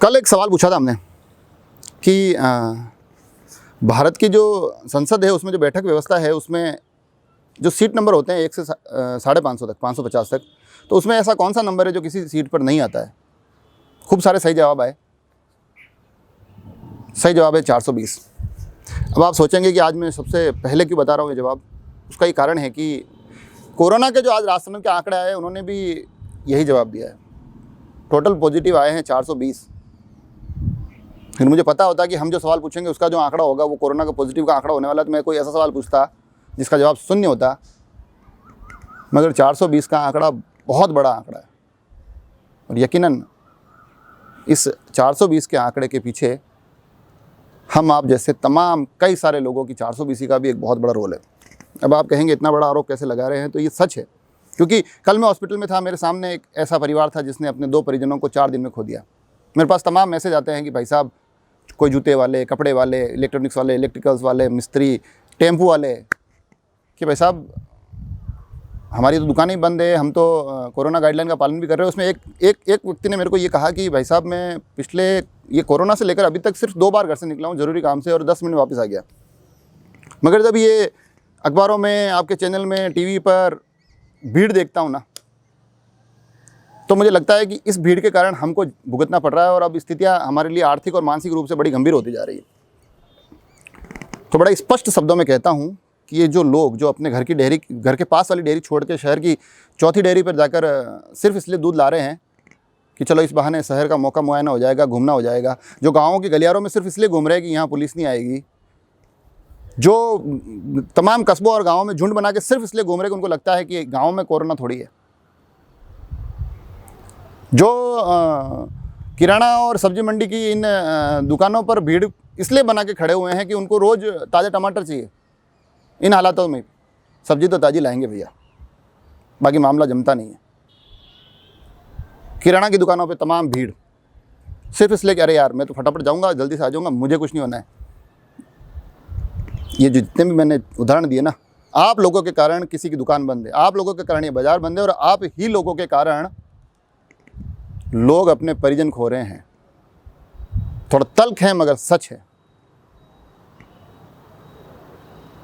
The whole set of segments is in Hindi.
कल एक सवाल पूछा था हमने कि भारत की जो संसद है उसमें जो बैठक व्यवस्था है उसमें जो सीट नंबर होते हैं 1 से 550 तक 550 तक, तो उसमें ऐसा कौन सा नंबर है जो किसी सीट पर नहीं आता है। खूब सारे सही जवाब आए। सही जवाब है 420। अब आप सोचेंगे कि आज मैं सबसे पहले क्यों बता रहा हूँ ये जवाब। उसका ये कारण है कि कोरोना के जो आज राष्ट्रसंघ के आंकड़े आए उन्होंने भी यही जवाब दिया है। टोटल पॉजिटिव आए हैं 420। फिर मुझे पता होता कि हम जो सवाल पूछेंगे उसका जो आंकड़ा होगा वो कोरोना का पॉजिटिव का आंकड़ा होने वाला, तो मैं कोई ऐसा सवाल पूछता जिसका जवाब शून्य होता। मगर 420 का आंकड़ा बहुत बड़ा आंकड़ा है और यकीनन इस 420 के आंकड़े के पीछे हम आप जैसे तमाम कई सारे लोगों की 420 का भी एक बहुत बड़ा रोल है। अब आप कहेंगे इतना बड़ा आरोप कैसे लगा रहे हैं, तो ये सच है। क्योंकि कल मैं हॉस्पिटल में था, मेरे सामने एक ऐसा परिवार था जिसने अपने 2 परिजनों को 4 दिन में खो दिया। मेरे पास तमाम मैसेज आते हैं कि भाई साहब, कोई जूते वाले, कपड़े वाले, इलेक्ट्रॉनिक्स वाले, इलेक्ट्रिकल्स वाले, मिस्त्री, टेम्पू वाले, कि भाई साहब हमारी तो दुकानें ही बंद है, हम तो कोरोना गाइडलाइन का पालन भी कर रहे हैं। उसमें एक व्यक्ति ने मेरे को ये कहा कि भाई साहब मैं पिछले ये कोरोना से लेकर अभी तक सिर्फ 2 बार घर से निकला हूँ ज़रूरी काम से और 10 मिनट वापस आ गया। मगर जब ये अखबारों में, आपके चैनल में, टीवी पर भीड़ देखता हूँ ना, तो मुझे लगता है कि इस भीड़ के कारण हमको भुगतना पड़ रहा है और अब स्थितियाँ हमारे लिए आर्थिक और मानसिक रूप से बड़ी गंभीर होती जा रही है। तो बड़ा स्पष्ट शब्दों में कहता हूँ कि ये जो लोग जो अपने घर के पास वाली डेयरी छोड़ के शहर की चौथी डेयरी पर जाकर सिर्फ इसलिए दूध ला रहे हैं कि चलो इस बहाने शहर का मौका मुआयना हो जाएगा, घूमना हो जाएगा, जो गाँवों की गलियारों में सिर्फ इसलिए घूम रहे हैं कि यहाँ पुलिस नहीं आएगी, जो तमाम कस्बों और गाँवों में झुंड बना के सिर्फ इसलिए घूम रहे हैं कि उनको लगता है कि गाँव में कोरोना थोड़ी है, जो किराना और सब्जी मंडी की इन दुकानों पर भीड़ इसलिए बना के खड़े हुए हैं कि उनको रोज़ ताज़े टमाटर चाहिए। इन हालातों में सब्जी तो ताज़ी लाएंगे भैया, बाकी मामला जमता नहीं है। किराना की दुकानों पे तमाम भीड़ सिर्फ इसलिए कि अरे यार मैं तो फटाफट जाऊंगा, जल्दी से आ जाऊंगा, मुझे कुछ नहीं होना है। ये जितने भी मैंने उदाहरण दिए ना, आप लोगों के कारण किसी की दुकान बंद है, आप लोगों के कारण ये बाज़ार बंद है और आप ही लोगों के कारण लोग अपने परिजन खो रहे हैं। थोड़ा तल्ख है मगर सच है,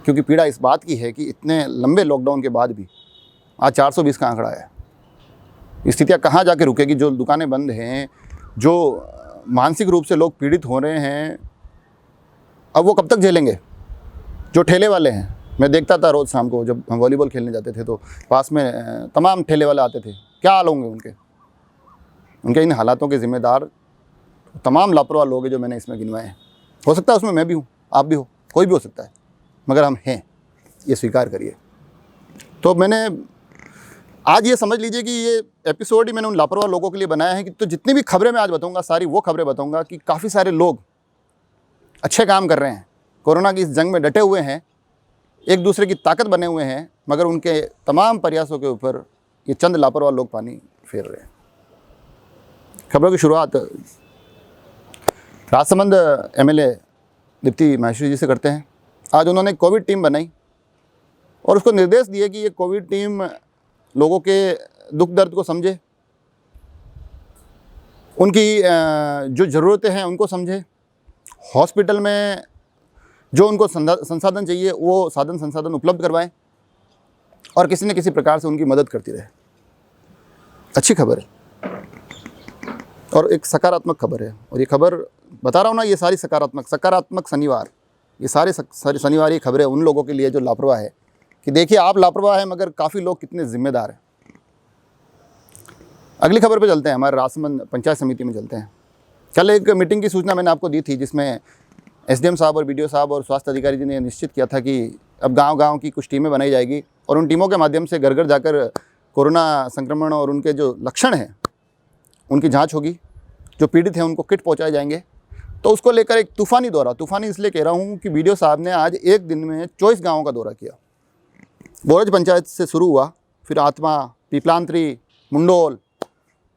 क्योंकि पीड़ा इस बात की है कि इतने लंबे लॉकडाउन के बाद भी आज 420 का आंकड़ा है। स्थितियाँ कहाँ जाके रुकेगी? जो दुकानें बंद हैं, जो मानसिक रूप से लोग पीड़ित हो रहे हैं, अब वो कब तक झेलेंगे? जो ठेले वाले हैं, मैं देखता था रोज़ शाम को जब हम वॉलीबॉल खेलने जाते थे तो पास में तमाम ठेले वाले आते थे। क्या हाल होंगे उनके इन हालातों के ज़िम्मेदार तमाम लापरवाह लोग हैं जो मैंने इसमें गिनवाए हैं। हो सकता है उसमें मैं भी हूँ, आप भी हो, कोई भी हो सकता है, मगर हम हैं, ये स्वीकार करिए। तो मैंने आज ये समझ लीजिए कि ये एपिसोड ही मैंने उन लापरवाह लोगों के लिए बनाया है कि तो जितनी भी खबरें मैं आज बताऊंगा सारी वो खबरें बताऊंगा कि काफ़ी सारे लोग अच्छे काम कर रहे हैं, कोरोना की इस जंग में डटे हुए हैं, एक दूसरे की ताकत बने हुए हैं, मगर उनके तमाम प्रयासों के ऊपर ये चंद लापरवाह लोग पानी फेर रहे हैं। खबरों की शुरुआत राजसमंद एमएलए दीप्ति माहेश्वरी जी से करते हैं। आज उन्होंने कोविड टीम बनाई और उसको निर्देश दिए कि ये कोविड टीम लोगों के दुख दर्द को समझे, उनकी जो ज़रूरतें हैं उनको समझे, हॉस्पिटल में जो उनको संसाधन चाहिए वो साधन संसाधन उपलब्ध करवाएं और किसी न किसी प्रकार से उनकी मदद करती रहे। अच्छी खबर है और एक सकारात्मक खबर है। और ये खबर बता रहा हूँ ना, ये सारी सकारात्मक शनिवार, ये सारे शनिवार ये खबरें उन लोगों के लिए जो लापरवाह है कि देखिए आप लापरवाह हैं मगर काफ़ी लोग कितने जिम्मेदार हैं। अगली खबर पे चलते हैं, हमारे राजसमंद पंचायत समिति में चलते हैं। कल एक मीटिंग की सूचना मैंने आपको दी थी जिसमें एसडीएम साहब और बीडीओ साहब और स्वास्थ्य अधिकारी जी ने निश्चित किया था कि अब गांव-गांव की कुछ टीमें बनाई जाएगी और उन टीमों के माध्यम से घर घर जाकर कोरोना संक्रमण और उनके जो लक्षण हैं उनकी जांच होगी, जो पीड़ित हैं उनको किट पहुंचाए जाएंगे। तो उसको लेकर एक तूफ़ानी इसलिए कह रहा हूँ कि बीडीओ साहब ने आज एक दिन में 24 गाँवों का दौरा किया। बोरज पंचायत से शुरू हुआ, फिर आत्मा, पीपलांतरी, मुंडोल,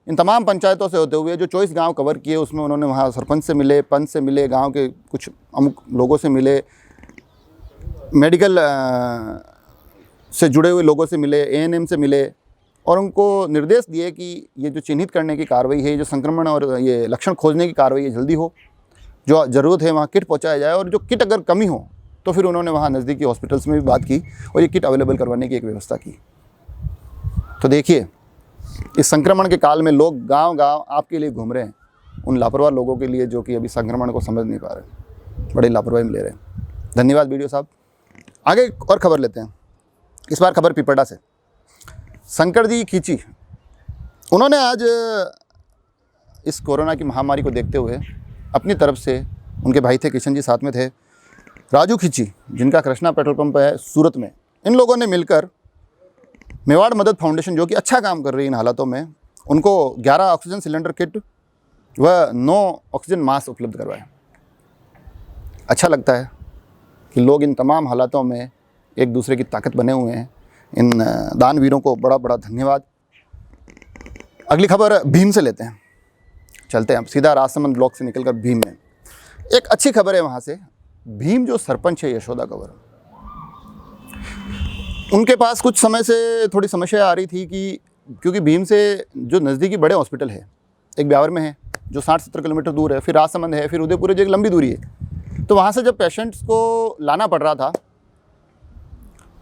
इन तमाम पंचायतों से होते हुए जो 24 गांव कवर किए, उसमें उन्होंने वहाँ सरपंच से मिले, पंच से मिले, गांव के कुछ अमुक लोगों से मिले, मेडिकल से जुड़े हुए लोगों से मिले, एएनएम से मिले, और उनको निर्देश दिए कि ये जो चिन्हित करने की कार्रवाई है, जो संक्रमण और ये लक्षण खोजने की कार्रवाई है, जल्दी हो, जो ज़रूरत है वहाँ किट पहुँचाया जाए, और जो किट अगर कमी हो तो फिर उन्होंने वहाँ नज़दीकी हॉस्पिटल्स में भी बात की और ये किट अवेलेबल करवाने की एक व्यवस्था की। तो देखिए, इस संक्रमण के काल में लोग गांव-गांव आपके लिए घूम रहे हैं, उन लापरवाह लोगों के लिए जो कि अभी संक्रमण को समझ नहीं पा रहे, बड़ी लापरवाही में ले रहे हैं। धन्यवाद वीडियो साहब। आगे और खबर लेते हैं। इस बार खबर पिपरडा से। शंकर जी खींची, उन्होंने आज इस कोरोना की महामारी को देखते हुए अपनी तरफ से, उनके भाई थे किशन जी साथ में थे, राजू खींची जिनका कृष्णा पेट्रोल पंप है सूरत में, इन लोगों ने मिलकर मेवाड़ मदद फाउंडेशन जो कि अच्छा काम कर रही है इन हालातों में, उनको 11 ऑक्सीजन सिलेंडर किट व 9 ऑक्सीजन मास्क उपलब्ध करवाए। अच्छा लगता है कि लोग इन तमाम हालातों में एक दूसरे की ताकत बने हुए हैं। इन दानवीरों को बड़ा बड़ा धन्यवाद। अगली खबर भीम से लेते हैं, चलते हैं सीधा राजसमंद ब्लॉक से निकलकर भीम में। एक अच्छी खबर है वहाँ से। भीम जो सरपंच है यशोदा कंवर, उनके पास कुछ समय से थोड़ी समस्या आ रही थी कि क्योंकि भीम से जो नज़दीकी बड़े हॉस्पिटल है, एक ब्यावर में है जो 60-70 किलोमीटर दूर है, फिर राजसमंद है, फिर उदयपुर है जो एक लंबी दूरी है, तो वहाँ से जब पेशेंट्स को लाना पड़ रहा था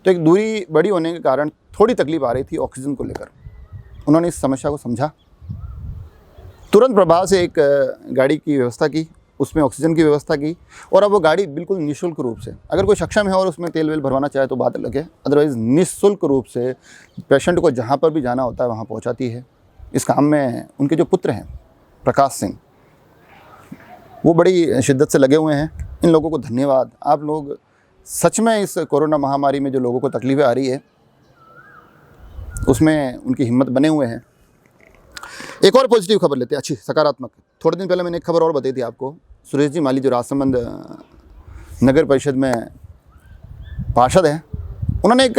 तो एक दूरी बड़ी होने के कारण थोड़ी तकलीफ आ रही थी ऑक्सीजन को लेकर। उन्होंने इस समस्या को समझा, तुरंत प्रभाव से एक गाड़ी की व्यवस्था की, उसमें ऑक्सीजन की व्यवस्था की, और अब वो गाड़ी बिल्कुल निःशुल्क रूप से, अगर कोई सक्षम है और उसमें तेल वेल भरवाना चाहे तो बात अलग है, अदरवाइज़ निःशुल्क रूप से पेशेंट को जहाँ पर भी जाना होता है वहाँ पहुँचाती है। इस काम में उनके जो पुत्र हैं प्रकाश सिंह, वो बड़ी शिद्दत से लगे हुए हैं। इन लोगों को धन्यवाद। आप लोग सच में इस कोरोना महामारी में जो लोगों को तकलीफ़ें आ रही है उसमें उनकी हिम्मत बने हुए हैं। एक और पॉजिटिव खबर लेते हैं, अच्छी सकारात्मक। थोड़े दिन पहले मैंने एक खबर और बताई थी आपको, सुरेश जी माली जो राजसमंद नगर परिषद में पार्षद हैं, उन्होंने एक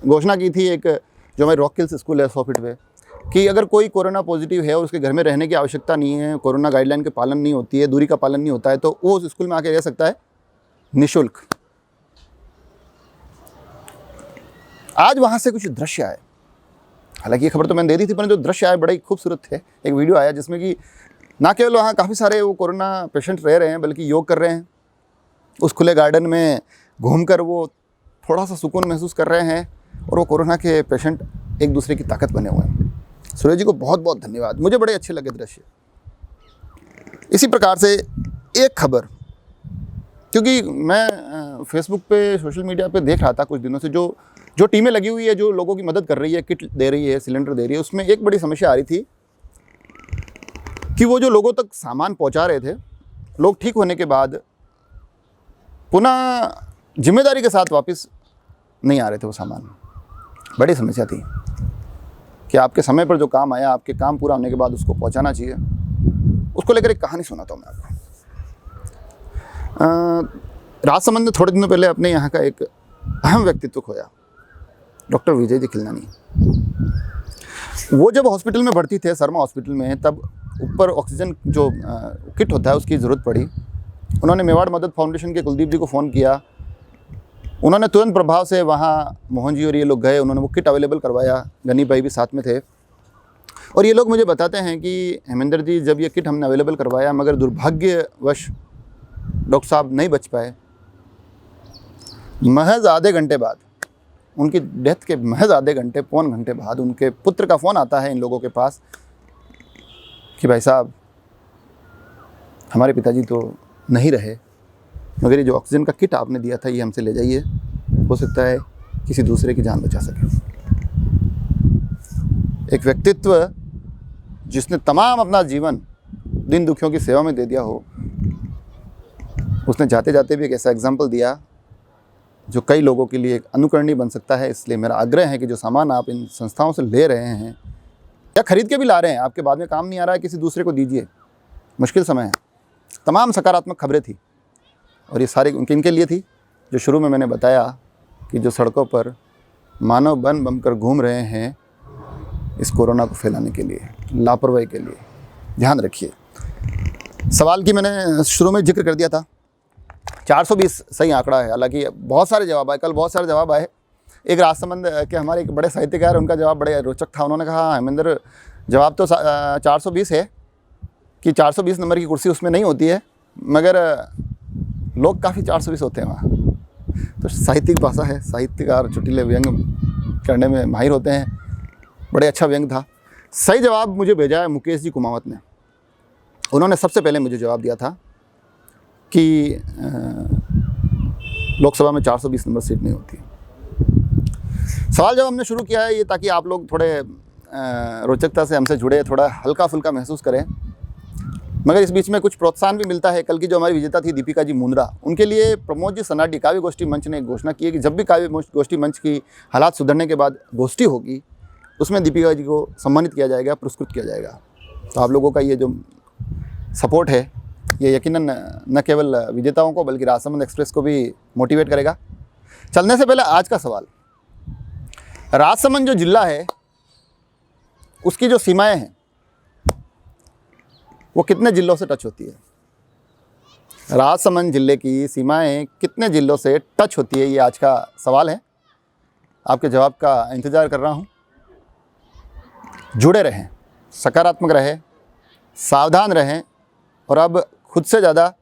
घोषणा की थी, एक जो हमारी रॉक हिल्स स्कूल है 100 फीट पे, कि अगर कोई कोरोना पॉजिटिव है और उसके घर में रहने की आवश्यकता नहीं है, कोरोना गाइडलाइन के पालन नहीं होती है, दूरी का पालन नहीं होता है, तो वो उस स्कूल में आके रह सकता है निःशुल्क। आज वहाँ से कुछ दृश्य आए, हालांकि ये खबर तो मैंने दे दी थी, पर जो दृश्य आए बड़े ही खूबसूरत थे। एक वीडियो आया जिसमें कि ना केवल वहाँ काफ़ी सारे वो कोरोना पेशेंट रह रहे हैं, बल्कि योग कर रहे हैं, उस खुले गार्डन में घूमकर वो थोड़ा सा सुकून महसूस कर रहे हैं, और वो कोरोना के पेशेंट एक दूसरे की ताकत बने हुए हैं। सुरेश जी को बहुत बहुत धन्यवाद, मुझे बड़े अच्छे लगे दृश्य। इसी प्रकार से एक खबर, क्योंकि मैं फेसबुक पे, सोशल मीडिया पे देख रहा था कुछ दिनों से, जो टीमें लगी हुई है, जो लोगों की मदद कर रही है, किट दे रही है, सिलेंडर दे रही है, उसमें एक बड़ी समस्या आ रही थी कि वो जो लोगों तक सामान पहुंचा रहे थे, लोग ठीक होने के बाद पुनः जिम्मेदारी के साथ वापस नहीं आ रहे थे वो सामान। बड़ी समस्या थी कि आपके समय पर जो काम आया, आपके काम पूरा होने के बाद उसको पहुंचाना चाहिए। उसको लेकर एक कहानी सुनाता हूँ मैं आपको। राजसमंद में थोड़े दिनों पहले अपने यहाँ का एक अहम व्यक्तित्व खोया, डॉक्टर विजय जी खिलनानी। वो जब हॉस्पिटल में भर्ती थे, शर्मा हॉस्पिटल में, तब ऊपर ऑक्सीजन जो किट होता है उसकी ज़रूरत पड़ी। उन्होंने मेवाड़ मदद फाउंडेशन के कुलदीप जी को फ़ोन किया, उन्होंने तुरंत प्रभाव से वहाँ मोहन जी और ये लोग गए, उन्होंने वो किट अवेलेबल करवाया, गनी भाई भी साथ में थे। और ये लोग मुझे बताते हैं कि हेमेंद्र जी, जब ये किट हमने अवेलेबल करवाया, मगर दुर्भाग्यवश डॉक्टर साहब नहीं बच पाए। महज आधे घंटे बाद, उनकी डेथ के महज आधे घंटे, पौन घंटे बाद उनके पुत्र का फ़ोन आता है इन लोगों के पास कि भाई साहब, हमारे पिताजी तो नहीं रहे, मगर ये जो ऑक्सीजन का किट आपने दिया था ये हमसे ले जाइए, हो सकता है किसी दूसरे की जान बचा सके। एक व्यक्तित्व जिसने तमाम अपना जीवन दिन दुखियों की सेवा में दे दिया हो, उसने जाते जाते भी एक ऐसा एग्जाम्पल दिया जो कई लोगों के लिए एक अनुकरणीय बन सकता है। इसलिए मेरा आग्रह है कि जो सामान आप इन संस्थाओं से ले रहे हैं या खरीद के भी ला रहे हैं, आपके बाद में काम नहीं आ रहा है, किसी दूसरे को दीजिए। मुश्किल समय है। तमाम सकारात्मक खबरें थी, और ये सारी किनके लिए थी? जो शुरू में मैंने बताया कि जो सड़कों पर मानव बन बनकर घूम रहे हैं इस कोरोना को फैलाने के लिए, लापरवाही के लिए। ध्यान रखिए, सवाल की मैंने शुरू में जिक्र कर दिया था, 420 सही आंकड़ा है। हालांकि बहुत सारे जवाब आए, कल बहुत सारे जवाब आए। एक राजसमंद के हमारे एक बड़े साहित्यकार, उनका जवाब बड़े रोचक था। उन्होंने कहा, हेमेंद्र जवाब तो 420 है कि 420 नंबर की कुर्सी उसमें नहीं होती है, मगर लोग काफ़ी 420 होते हैं वहाँ। तो साहित्यिक भाषा है, साहित्यकार चुटिले व्यंग करने में माहिर होते हैं। बड़े अच्छा व्यंग था। सही जवाब मुझे भेजा है मुकेश जी कुमावत ने। उन्होंने सबसे पहले मुझे जवाब दिया था कि लोकसभा में 420 नंबर सीट नहीं होती। सवाल जब हमने शुरू किया है ये ताकि आप लोग थोड़े रोचकता से हमसे जुड़े, थोड़ा हल्का फुल्का महसूस करें, मगर इस बीच में कुछ प्रोत्साहन भी मिलता है। कल की जो हमारी विजेता थी दीपिका जी मुंद्रा, उनके लिए प्रमोद जी सनाडी काव्य गोष्ठी मंच ने घोषणा की है कि जब भी काव्य गोष्ठी मंच की हालात सुधरने के बाद गोष्ठी होगी, उसमें दीपिका जी को सम्मानित किया जाएगा, पुरस्कृत किया जाएगा। तो आप लोगों का ये जो सपोर्ट है ये यकीनन न केवल विजेताओं को बल्कि राजसमंद एक्सप्रेस को भी मोटिवेट करेगा। चलने से पहले आज का सवाल, राजसमंद जो जिला है उसकी जो सीमाएं हैं वो कितने जिलों से टच होती है? राजसमंद जिले की सीमाएं कितने जिलों से टच होती है, ये आज का सवाल है। आपके जवाब का इंतज़ार कर रहा हूँ। जुड़े रहें, सकारात्मक रहें, सावधान रहें, और अब खुद से ज़्यादा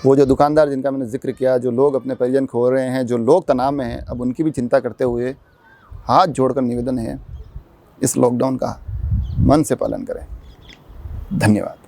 वो जो दुकानदार जिनका मैंने जिक्र किया, जो लोग अपने परिजन खो रहे हैं, जो लोग तनाव में हैं, अब उनकी भी चिंता करते हुए हाथ जोड़कर निवेदन है, इस लॉकडाउन का मन से पालन करें। धन्यवाद।